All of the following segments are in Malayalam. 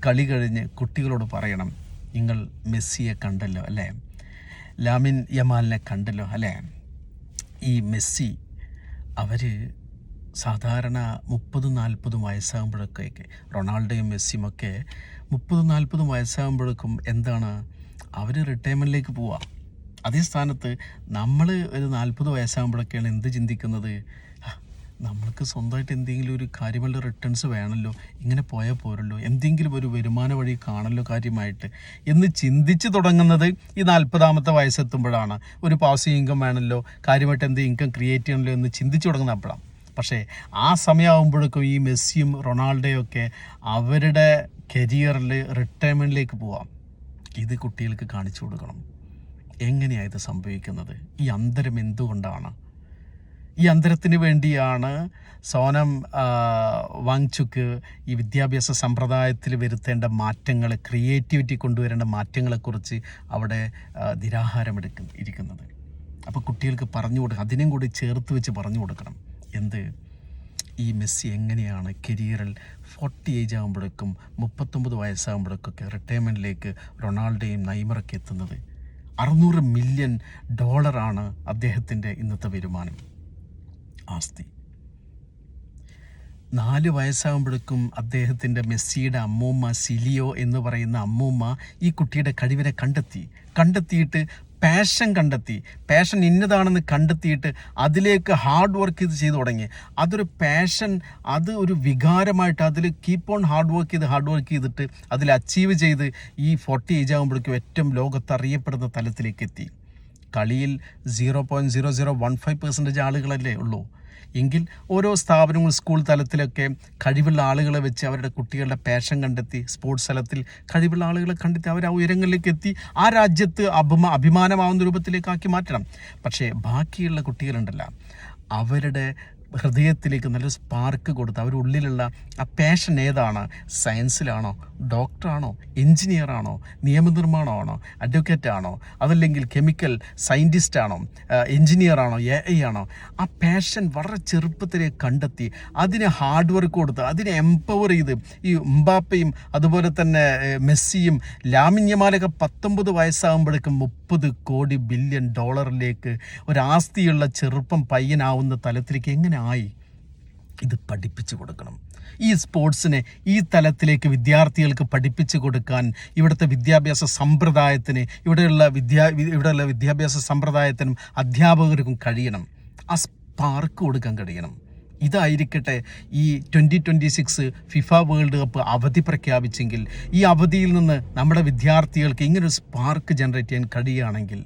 കളി കഴിഞ്ഞ് കുട്ടികളോട് പറയണം, നിങ്ങൾ മെസ്സിയെ കണ്ടല്ലോ അല്ലേ, ലാമിൻ യമാലിനെ കണ്ടല്ലോ അല്ലേ. ഈ മെസ്സി അവർ സാധാരണ 30-40 വയസ്സാകുമ്പോഴൊക്കെ റൊണാൾഡോയും മെസ്സിയുമൊക്കെ 30-40 വയസ്സാകുമ്പോഴേക്കും എന്താണ് അവർ റിട്ടയർമെൻറ്റിലേക്ക് പോവുക. അതേ സ്ഥാനത്ത് നമ്മൾ ഒരു 40 വയസ്സാകുമ്പോഴൊക്കെയാണ് എന്ത് ചിന്തിക്കുന്നത്, നമ്മൾക്ക് സ്വന്തമായിട്ട് എന്തെങ്കിലും ഒരു കാര്യമുള്ള റിട്ടേൺസ് വേണമല്ലോ, ഇങ്ങനെ പോയാൽ പോരല്ലോ, എന്തെങ്കിലും ഒരു വരുമാന വഴി കാണല്ലോ കാര്യമായിട്ട് എന്ന് ചിന്തിച്ച് തുടങ്ങുന്നത് ഈ 40-ാമത്തെ വയസ്സെത്തുമ്പോഴാണ്. ഒരു പാസീവ് ഇൻകം വേണമല്ലോ, കാര്യമായിട്ട് എന്ത് ഇൻകം ക്രിയേറ്റ് ചെയ്യണമല്ലോ എന്ന് ചിന്തിച്ച് തുടങ്ങുന്ന അപ്പോഴാണ്. പക്ഷേ ആ സമയമാകുമ്പോഴേക്കും ഈ മെസ്സിയും റൊണാൾഡോയും ഒക്കെ അവരുടെ കരിയറിൽ റിട്ടയർമെൻറ്റിലേക്ക് പോവാം. ഇത് കുട്ടികൾക്ക് കാണിച്ചു കൊടുക്കണം. എങ്ങനെയാണ് ഇത് സംഭവിക്കുന്നത്? ഈ അന്തരം എന്തുകൊണ്ടാണ്? ഈ അന്തരത്തിന് വേണ്ടിയാണ് സോനം വാങ്ചുക്ക് ഈ വിദ്യാഭ്യാസ സമ്പ്രദായത്തിൽ വരുത്തേണ്ട മാറ്റങ്ങൾ, ക്രിയേറ്റിവിറ്റി കൊണ്ടുവരേണ്ട മാറ്റങ്ങളെക്കുറിച്ച് അവിടെ നിരാഹാരമെടുക്കുന്നത്. അപ്പോൾ കുട്ടികൾക്ക് പറഞ്ഞു കൊടുക്കുക, അതിനും കൂടി ചേർത്ത് വെച്ച് പറഞ്ഞു കൊടുക്കണം. എന്ത്, ഈ മെസ്സി എങ്ങനെയാണ് കരിയറിൽ 40 ഏജ് ആകുമ്പോഴേക്കും 39 വയസ്സാകുമ്പോഴേക്കൊക്കെ റിട്ടയർമെൻറ്റിലേക്ക് റൊണാൾഡോയും നെയ്മറൊക്കെ എത്തുന്നത്. $600 മില്യൺ അദ്ദേഹത്തിൻ്റെ ഇന്നത്തെ വരുമാനം, ആസ്തി. 4 വയസ്സാകുമ്പോഴേക്കും അദ്ദേഹത്തിൻ്റെ മെസ്സിയുടെ അമ്മൂമ്മ സിലിയോ എന്ന് പറയുന്ന അമ്മൂമ്മ ഈ കുട്ടിയുടെ കഴിവിനെ കണ്ടെത്തിയിട്ട് പാഷൻ ഇന്നതാണെന്ന് കണ്ടെത്തിയിട്ട് അതിലേക്ക് ഹാർഡ് വർക്ക് ചെയ്ത് തുടങ്ങി. അതൊരു പാഷൻ, അത് ഒരു വികാരമായിട്ട് അതിൽ കീപ്പ് ഓൺ ഹാർഡ് വർക്ക് ചെയ്തിട്ട് അതിൽ അച്ചീവ് ചെയ്ത് ഈ 40 ഏജ് ആകുമ്പോഴേക്കും ഏറ്റവും ലോകത്ത് അറിയപ്പെടുന്ന തലത്തിലേക്ക് എത്തി. കളിയിൽ 0.0015% ആളുകളല്ലേ ഉള്ളൂ എങ്കിൽ ഓരോ സ്ഥാപനങ്ങളും സ്കൂൾ തലത്തിലൊക്കെ കഴിവുള്ള ആളുകളെ വെച്ച് അവരുടെ കുട്ടികളുടെ പാഷൻ കണ്ടെത്തി, സ്പോർട്സ് തലത്തിൽ കഴിവുള്ള ആളുകളെ കണ്ടെത്തി അവർ ആ ഉയരങ്ങളിലേക്ക് എത്തി ആ രാജ്യത്ത് അഭിമാനമാവുന്ന രൂപത്തിലേക്കാക്കി മാറ്റണം. പക്ഷേ ബാക്കിയുള്ള കുട്ടികളുണ്ടല്ലോ, അവരുടെ ഹൃദയത്തിലേക്ക് നല്ലൊരു സ്പാർക്ക് കൊടുത്ത് അവരുടെ ഉള്ളിലുള്ള ആ പാഷൻ ഏതാണ്, സയൻസിലാണോ, ഡോക്ടറാണോ, എൻജിനീയറാണോ, നിയമനിർമ്മാണമാണോ, അഡ്വക്കേറ്റാണോ, അതല്ലെങ്കിൽ കെമിക്കൽ സയൻറ്റിസ്റ്റാണോ, എൻജിനീയറാണോ, AI ആണോ, ആ പാഷൻ വളരെ ചെറുപ്പത്തിലേ കണ്ടെത്തി അതിന് ഹാർഡ് വർക്ക് കൊടുത്ത് അതിനെ എംപവർ ചെയ്ത് ഈ എംബാപ്പയും അതുപോലെ തന്നെ മെസ്സിയും ലാമിൻ യമാലൊക്കെ 19 വയസ്സാകുമ്പോഴേക്കും $30 ബില്യൺ ഒരാസ്തിയുള്ള ചെറുപ്പം പയ്യനാവുന്ന തലത്തിലേക്ക് എങ്ങനെ ആയി? ഇത് പഠിപ്പിച്ചു കൊടുക്കണം. ഈ സ്പോർട്സിനെ ഈ തലത്തിലേക്ക് വിദ്യാർത്ഥികൾക്ക് പഠിപ്പിച്ചു കൊടുക്കാൻ ഇവിടുത്തെ വിദ്യാഭ്യാസ സമ്പ്രദായത്തിന് ഇവിടെയുള്ള വിദ്യാഭ്യാസ സമ്പ്രദായത്തിനും അധ്യാപകർക്കും കഴിയണം. ആ സ്പാർക്ക് കൊടുക്കാൻ കഴിയണം. ഇതായിരിക്കട്ടെ ഈ 2026 ഫിഫ വേൾഡ് കപ്പ് അവധി പ്രഖ്യാപിച്ചെങ്കിൽ ഈ അവധിയിൽ നിന്ന് നമ്മുടെ വിദ്യാർത്ഥികൾക്ക് ഇങ്ങനൊരു സ്പാർക്ക് ജനറേറ്റ് ചെയ്യാൻ കഴിയുകയാണെങ്കിൽ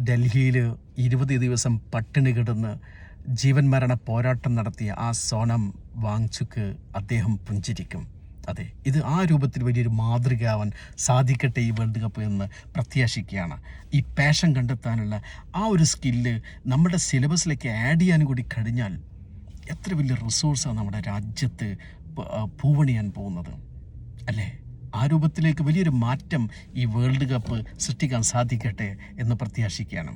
ഡൽഹിയിൽ 20 ദിവസം പട്ടിണി കിടന്ന് ജീവൻ മരണ പോരാട്ടം നടത്തിയ ആ സോനം വാങ്ചുക്ക് അദ്ദേഹം പുഞ്ചിരിക്കും. അതെ, ഇത് ആ രൂപത്തിൽ വലിയൊരു മാതൃകയാവാൻ സാധിക്കട്ടെ ഈ വേൾഡ് കപ്പ് എന്ന് പ്രത്യാശിക്കുകയാണ്. ഈ പാഷൻ കണ്ടെത്താനുള്ള ആ ഒരു സ്കില്ല് നമ്മുടെ സിലബസിലേക്ക് ആഡ് ചെയ്യാനും കൂടി കഴിഞ്ഞാൽ എത്ര വലിയ റിസോഴ്സാണ് നമ്മുടെ രാജ്യത്ത് പൂവണിയാൻ പോകുന്നത് അല്ലേ? ആ രൂപത്തിലേക്ക് വലിയൊരു മാറ്റം ഈ വേൾഡ് കപ്പ് സൃഷ്ടിക്കാൻ സാധിക്കട്ടെ എന്ന് പ്രത്യാശിക്കുകയാണ്.